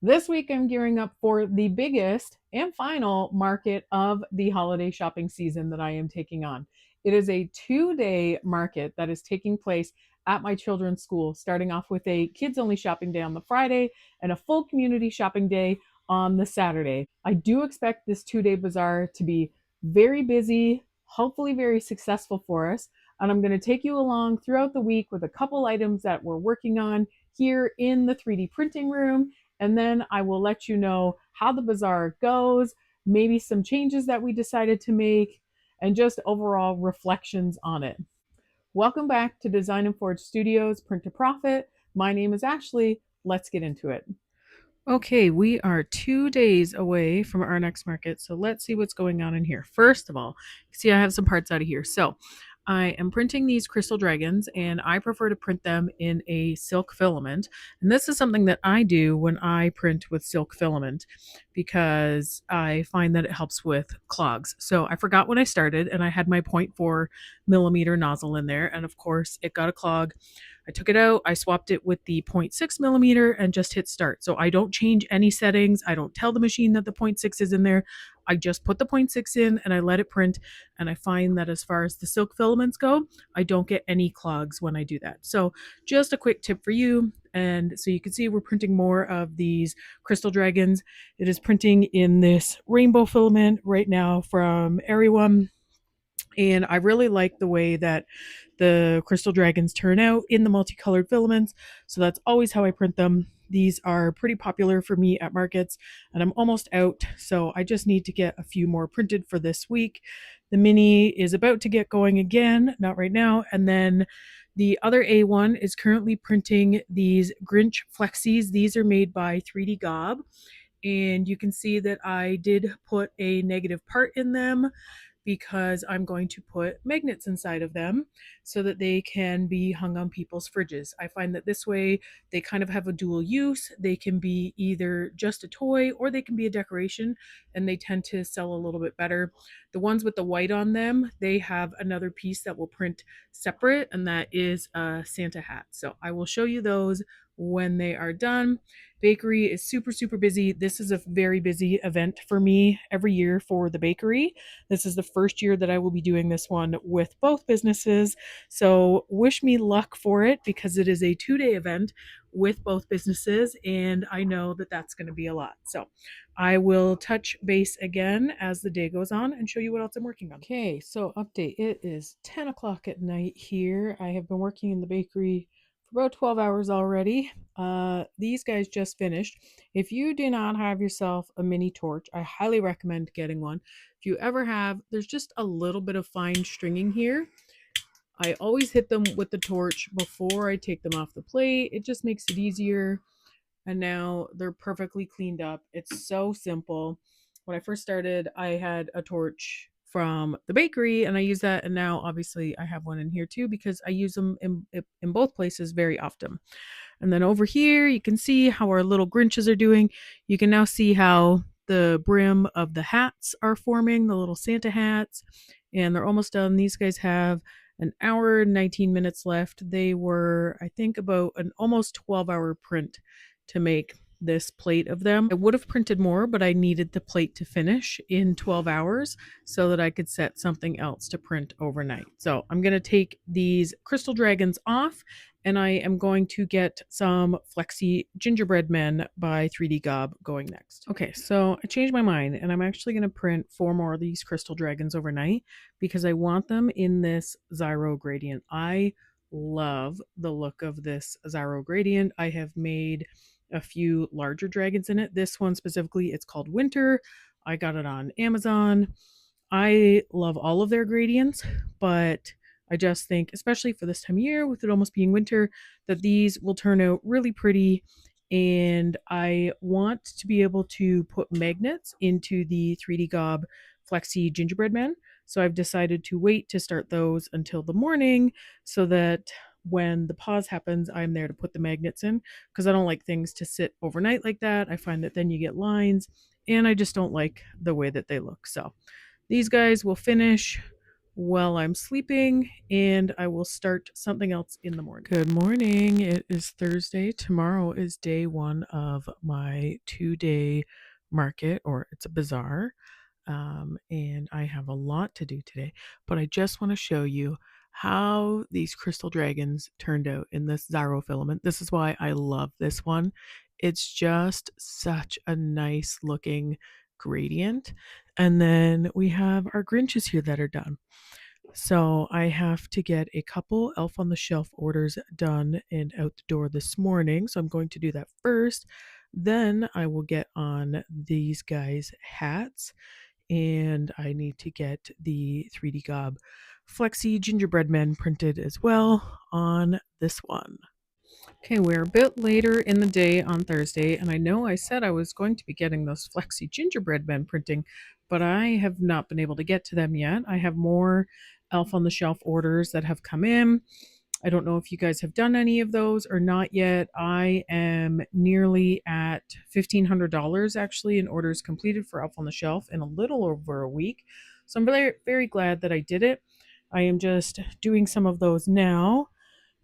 This week, I'm gearing up for the biggest and final market of the holiday shopping season that I am taking on. It is a 2-day market that is taking place at my children's school, starting off with a kids only shopping day on the Friday and a full community shopping day on the Saturday. I do expect this 2-day bazaar to be very busy, hopefully, very successful for us. And I'm going to take you along throughout the week with a couple items that we're working on here in the 3D printing room, and then I will let you know how the bazaar goes, maybe some changes that we decided to make, and just overall reflections on it. Welcome back to Design and Forge Studios Print to Profit. My name is Ashley. Let's get into it. Okay, we are 2 days away from our next market, so let's see what's going on in here. First of all, see, I have some parts out of here. So I am printing these crystal dragons, and I prefer to print them in a silk filament. And this is something that I do when I print with silk filament because I find that it helps with clogs. So I forgot when I started, and I had my 0.4 millimeter nozzle in there, and of course, it got a clog. I took it out, I swapped it with the 0.6 millimeter and just hit start. So I don't change any settings. I don't tell the machine that the 0.6 is in there. I just put the 0.6 in and I let it print. And I find that as far as the silk filaments go, I don't get any clogs when I do that. So just a quick tip for you. And so you can see we're printing more of these crystal dragons. It is printing in this rainbow filament right now from Everyone. And I really like the way that the crystal dragons turn out in the multicolored filaments. So that's always how I print them. These are pretty popular for me at markets, and I'm almost out. So I just need to get a few more printed for this week. The mini is about to get going again, not right now. And then the other A1 is currently printing these Grinch Flexies. These are made by 3D Gob. And you can see that I did put a negative part in them because I'm going to put magnets inside of them so that they can be hung on people's fridges. I find that this way they kind of have a dual use. They can be either just a toy or they can be a decoration, and they tend to sell a little bit better. The ones with the white on them, they have another piece that will print separate, and that is a Santa hat. So I will show you those when they are done. Bakery is super, super busy. This is a very busy event for me every year for the bakery. This is the first year that I will be doing this one with both businesses. So wish me luck for it because it is a 2-day event with both businesses, and I know that that's going to be a lot. So I will touch base again as the day goes on and show you what else I'm working on. Okay, so update. It is 10 o'clock at night here. I have been working in the bakery for about 12 hours already. These guys just finished. If you do not have yourself a mini torch, I highly recommend getting one. If you ever have, there's just a little bit of fine stringing here. I always hit them with the torch before I take them off the plate. It just makes it easier. And now they're perfectly cleaned up. It's so simple. When I first started, I had a torch from the bakery and I use that, and now obviously I have one in here too because I use them in both places very often. And then over here you can see how our little Grinches are doing. You can now see how the brim of the hats are forming, the little Santa hats, and they're almost done. These guys have an hour and 19 minutes left. They were, I think, about an almost 12-hour print to make this plate of them. I would have printed more, but I needed the plate to finish in 12 hours so that I could set something else to print overnight. So I'm going to take these crystal dragons off, and I am going to get some Flexi Gingerbread Men by 3D Gob going next. Okay, so I changed my mind, and I'm actually going to print 4 more of these crystal dragons overnight because I want them in this Zyro gradient. I love the look of this Zyro gradient. I have made a few larger dragons in it. This one specifically, it's called Winter. I got it on Amazon. I love all of their gradients, but I just think, especially for this time of year, with it almost being winter, that these will turn out really pretty. And I want to be able to put magnets into the 3D Gob Flexi Gingerbread Men. So I've decided to wait to start those until the morning so that when the pause happens, I'm there to put the magnets in because I don't like things to sit overnight like that. I find that then you get lines, and I just don't like the way that they look. So these guys will finish while I'm sleeping, and I will start something else in the morning. Good morning. It is Thursday. Tomorrow is day one of my 2-day market, or it's a bazaar. And I have a lot to do today, but I just want to show you how these crystal dragons turned out in this Zaro filament. This is why I love this one. It's just such a nice looking gradient. And then we have our Grinches here that are done. So I have to get a couple Elf on the Shelf orders done and out the door this morning. So I'm going to do that first. Then I will get on these guys' hats, and I need to get the 3D Gob Flexi Gingerbread Men printed as well on this one. Okay, we're a bit later in the day on Thursday, and I know I said I was going to be getting those Flexi Gingerbread Men printing, but I have not been able to get to them yet. I have more Elf on the Shelf orders that have come in. I don't know if you guys have done any of those or not yet. I am nearly at $1,500 actually in orders completed for Elf on the Shelf in a little over a week. So I'm very, very glad that I did it. I am just doing some of those now,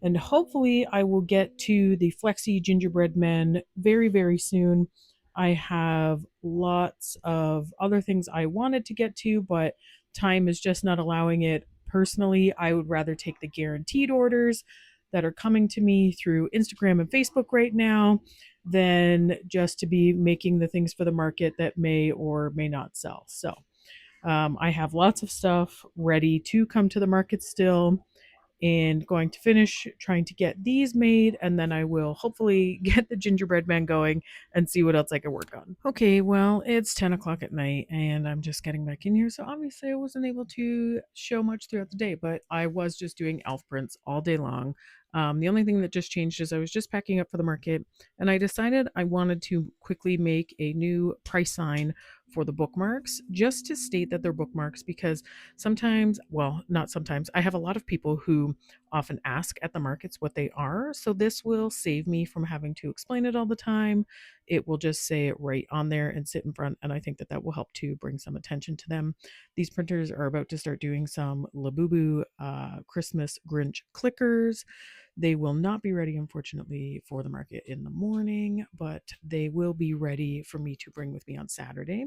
and hopefully I will get to the Flexi Gingerbread Men very, very soon. I have lots of other things I wanted to get to, but time is just not allowing it. Personally, I would rather take the guaranteed orders that are coming to me through Instagram and Facebook right now than just to be making the things for the market that may or may not sell. So I have lots of stuff ready to come to the market still, and going to finish trying to get these made, and then I will hopefully get the gingerbread man going and see what else I can work on. Okay, well, it's 10 o'clock at night and I'm just getting back in here, so obviously I wasn't able to show much throughout the day, but I was just doing elf prints all day long. The only thing that just changed is I was just packing up for the market, and I decided I wanted to quickly make a new price sign for the bookmarks just to state that they're bookmarks, because sometimes, well, not sometimes, I have a lot of people who often ask at the markets what they are. So this will save me from having to explain it all the time. It will just say it right on there and sit in front. And I think that that will help to bring some attention to them. These printers are about to start doing some Labubu Christmas Grinch clickers. They will not be ready, unfortunately, for the market in the morning, but they will be ready for me to bring with me on Saturday.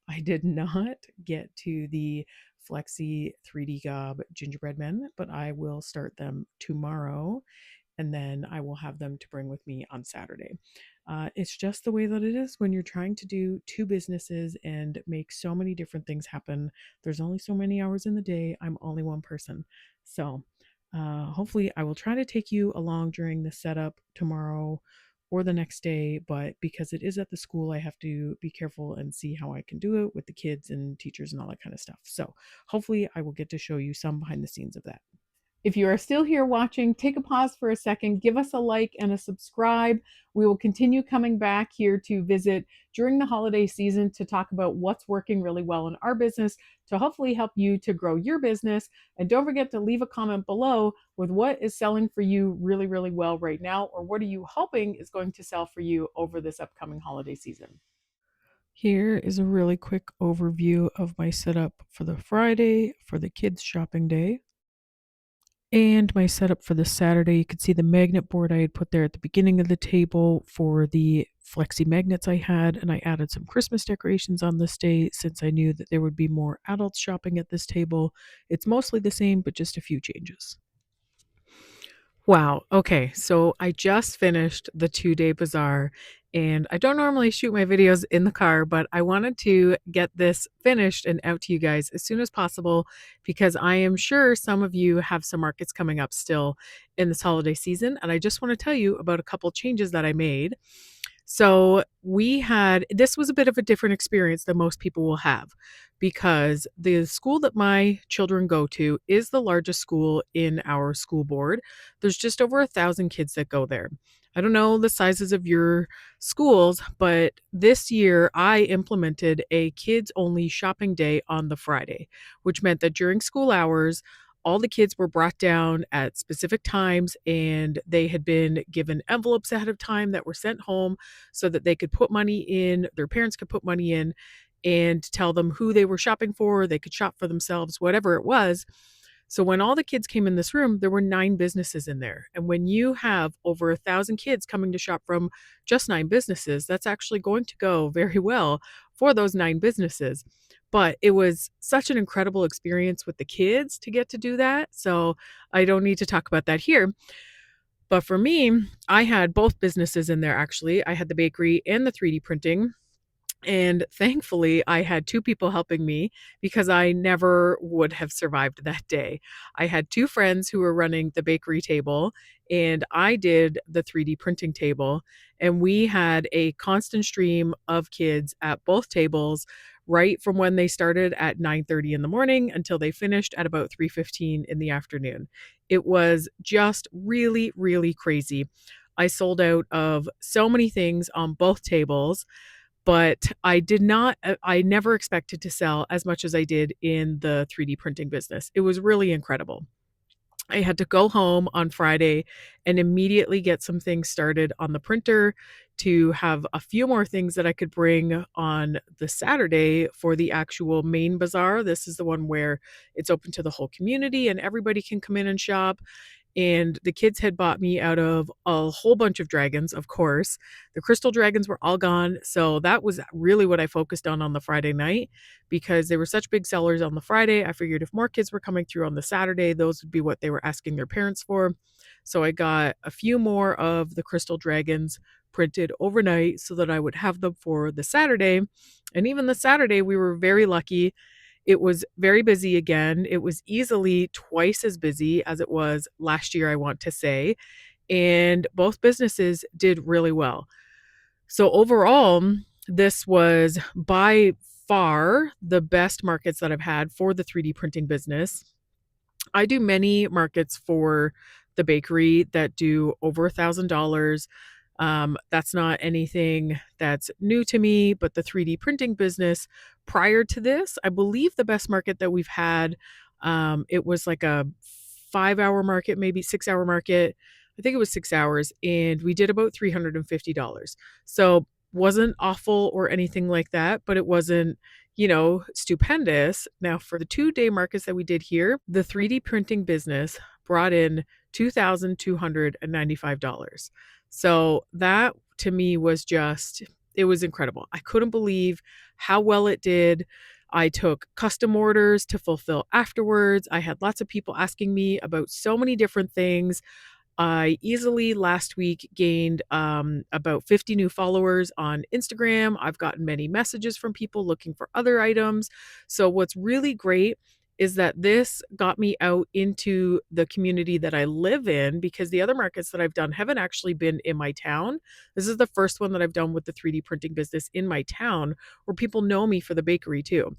I did not get to the Flexi 3D Gob gingerbread men, but I will start them tomorrow, and then I will have them to bring with me on Saturday. It's just the way that it is when you're trying to do two businesses and make so many different things happen. There's only so many hours in the day. I'm only one person. So hopefully, I will try to take you along during the setup tomorrow or the next day, but because it is at the school, I have to be careful and see how I can do it with the kids and teachers and all that kind of stuff. So hopefully I will get to show you some behind the scenes of that. If you are still here watching, take a pause for a second, give us a like and a subscribe. We will continue coming back here to visit during the holiday season to talk about what's working really well in our business to hopefully help you to grow your business. And don't forget to leave a comment below with what is selling for you really, really well right now, or what are you hoping is going to sell for you over this upcoming holiday season. Here is a really quick overview of my setup for the Friday for the kids shopping day. And my setup for the Saturday, you can see the magnet board I had put there at the beginning of the table for the flexi magnets I had, and I added some Christmas decorations on this day since I knew that there would be more adults shopping at this table. It's mostly the same, but just a few changes. Wow. Okay. So I just finished the 2-day bazaar, and I don't normally shoot my videos in the car, but I wanted to get this finished and out to you guys as soon as possible because I am sure some of you have some markets coming up still in this holiday season. And I just want to tell you about a couple changes that I made. So this was a bit of a different experience than most people will have, because the school that my children go to is the largest school in our school board. There's just over 1,000 kids that go there. I don't know the sizes of your schools, but this year I implemented a kids only shopping day on the Friday, which meant that during school hours, all the kids were brought down at specific times, and they had been given envelopes ahead of time that were sent home so that they could put money in, their parents could put money in, and tell them who they were shopping for. They could shop for themselves, whatever it was. So when all the kids came in this room, there were 9 businesses in there. And when you have over 1,000 kids coming to shop from just 9 businesses, that's actually going to go very well for those 9 businesses. But it was such an incredible experience with the kids to get to do that. So I don't need to talk about that here. But for me, I had both businesses in there actually. I had the bakery and the 3D printing. And thankfully, I had 2 people helping me because I never would have survived that day. I had 2 friends who were running the bakery table, and I did the 3D printing table, and we had a constant stream of kids at both tables right from when they started at 9:30 in the morning until they finished at about 3:15 in the afternoon. It was just really, really crazy. I sold out of so many things on both tables, but I never expected to sell as much as I did in the 3D printing business. It was really incredible. I had to go home on Friday and immediately get some things started on the printer to have a few more things that I could bring on the Saturday for the actual main bazaar. This is the one where it's open to the whole community and everybody can come in and shop. And the kids had bought me out of a whole bunch of dragons, of course. The crystal dragons were all gone. So that was really what I focused on the Friday night because they were such big sellers on the Friday. I figured if more kids were coming through on the Saturday, those would be what they were asking their parents for. So I got a few more of the crystal dragons printed overnight so that I would have them for the Saturday. And even the Saturday, we were very lucky. It was very busy again. It was easily twice as busy as it was last year, I want to say. And both businesses did really well. So overall, this was by far the best markets that I've had for the 3D printing business. I do many markets for the bakery that do over $1,000. That's not anything that's new to me, but the 3D printing business prior to this, I believe the best market that we've had, it was like a 5-hour market, maybe 6-hour market. I think it was 6 hours, and we did about $350. So wasn't awful or anything like that, but it wasn't, stupendous. Now, for the 2-day markets that we did here, the 3D printing business brought in $2,295. So that to me was just, it was incredible. I couldn't believe how well it did. I took custom orders to fulfill afterwards. I had lots of people asking me about so many different things. I easily last week gained about 50 new followers on Instagram. I've gotten many messages from people looking for other items. So, what's really great is that this got me out into the community that I live in because the other markets that I've done haven't actually been in my town. This is the first one that I've done with the 3D printing business in my town where people know me for the bakery too.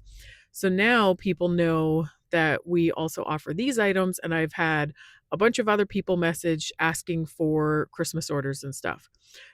So now people know that we also offer these items, and I've had a bunch of other people message asking for Christmas orders and stuff.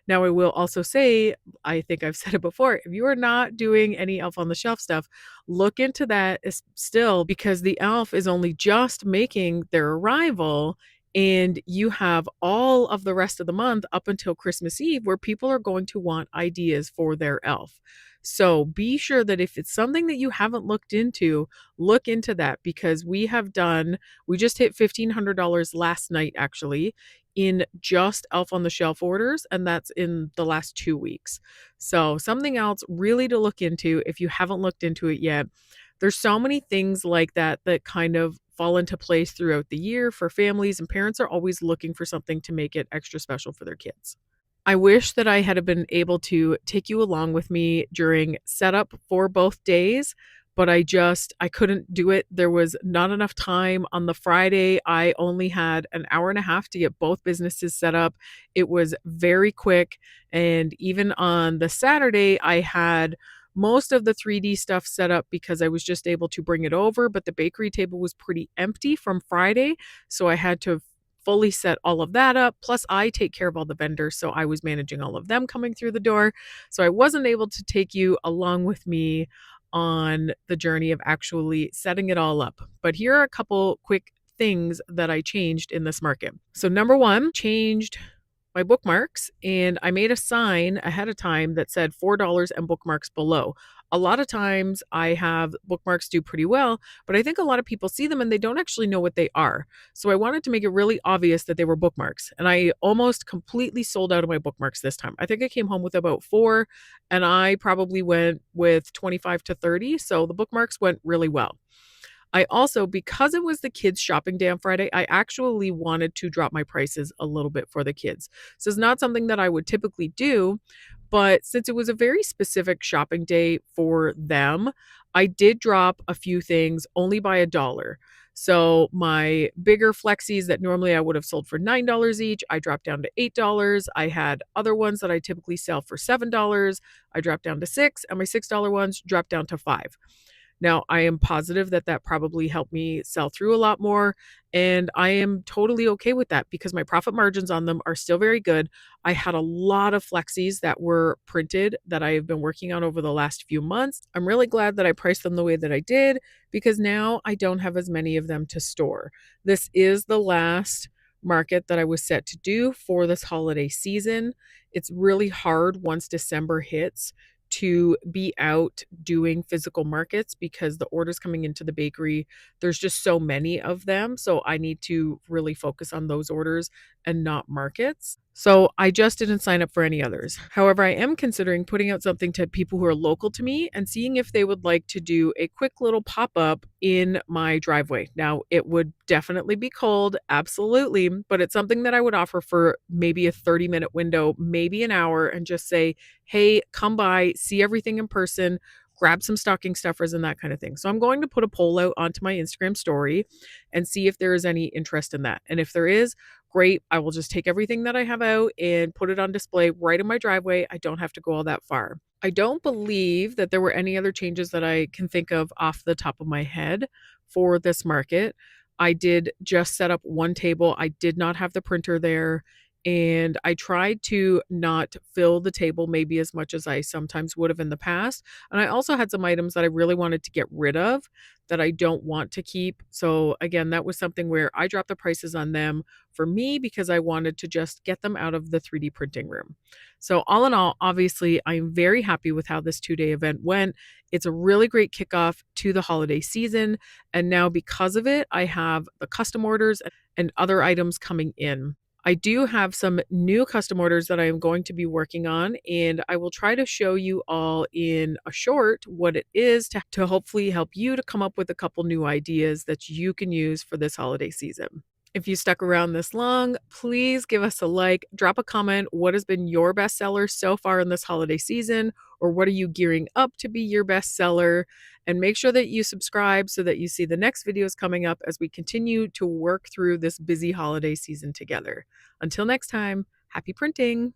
Now, I will also say, I think I've said it before, if you are not doing any Elf on the Shelf stuff, look into that still because the Elf is only just making their arrival. And you have all of the rest of the month up until Christmas Eve where people are going to want ideas for their elf. So be sure that if it's something that you haven't looked into, look into that because we just hit $1,500 last night actually in just Elf on the Shelf orders, and that's in the last 2 weeks. So something else really to look into if you haven't looked into it yet. There's so many things like that that kind of fall into place throughout the year for families, and parents are always looking for something to make it extra special for their kids. I wish that I had been able to take you along with me during setup for both days, but I couldn't do it. There was not enough time on the Friday. I only had an hour and a half to get both businesses set up. It was very quick. And even on the Saturday, I had most of the 3D stuff set up because I was just able to bring it over, but the bakery table was pretty empty from Friday. So I had to fully set all of that up. Plus, I take care of all the vendors. So I was managing all of them coming through the door. So I wasn't able to take you along with me on the journey of actually setting it all up. But here are a couple quick things that I changed in this market. So, number one, changed my bookmarks and I made a sign ahead of time that said $4 and bookmarks below. A lot of times I have bookmarks do pretty well, but I think a lot of people see them and they don't actually know what they are. So I wanted to make it really obvious that they were bookmarks. And I almost completely sold out of my bookmarks this time. I think I came home with about 4 and I probably went with 25 to 30. So the bookmarks went really well. I also, because it was the kids' shopping day on Friday, I actually wanted to drop my prices a little bit for the kids. So it's not something that I would typically do, but since it was a very specific shopping day for them, I did drop a few things only by a dollar. So my bigger flexies that normally I would have sold for $9 each, I dropped down to $8. I had other ones that I typically sell for $7. I dropped down to 6, and my $6 ones dropped down to 5. Now, I am positive that that probably helped me sell through a lot more, and I am totally okay with that because my profit margins on them are still very good. I had a lot of flexies that were printed that I have been working on over the last few months. I'm really glad that I priced them the way that I did because now I don't have as many of them to store. This is the last market that I was set to do for this holiday season. It's really hard once December hits to be out doing physical markets because the orders coming into the bakery, there's just so many of them. So I need to really focus on those orders and not markets. So I just didn't sign up for any others. However, I am considering putting out something to people who are local to me and seeing if they would like to do a quick little pop up in my driveway. Now, it would definitely be cold, absolutely, but it's something that I would offer for maybe a 30-minute window, maybe an hour, and just say, hey, come by, see everything in person, grab some stocking stuffers and that kind of thing. So I'm going to put a poll out onto my Instagram story and see if there is any interest in that. And if there is, great. I will just take everything that I have out and put it on display right in my driveway. I don't have to go all that far. I don't believe that there were any other changes that I can think of off the top of my head for this market. I did just set up one table. I did not have the printer there. And I tried to not fill the table maybe as much as I sometimes would have in the past. And I also had some items that I really wanted to get rid of that I don't want to keep. So again, that was something where I dropped the prices on them for me because I wanted to just get them out of the 3D printing room. So all in all, obviously, I'm very happy with how this 2-day event went. It's a really great kickoff to the holiday season. And now because of it, I have the custom orders and other items coming in. I do have some new custom orders that I am going to be working on, and I will try to show you all in a short what it is to hopefully help you to come up with a couple new ideas that you can use for this holiday season. If you stuck around this long, please give us a like, drop a comment. What has been your bestseller so far in this holiday season? Or what are you gearing up to be your bestseller? And make sure that you subscribe so that you see the next videos coming up as we continue to work through this busy holiday season together. Until next time, happy printing!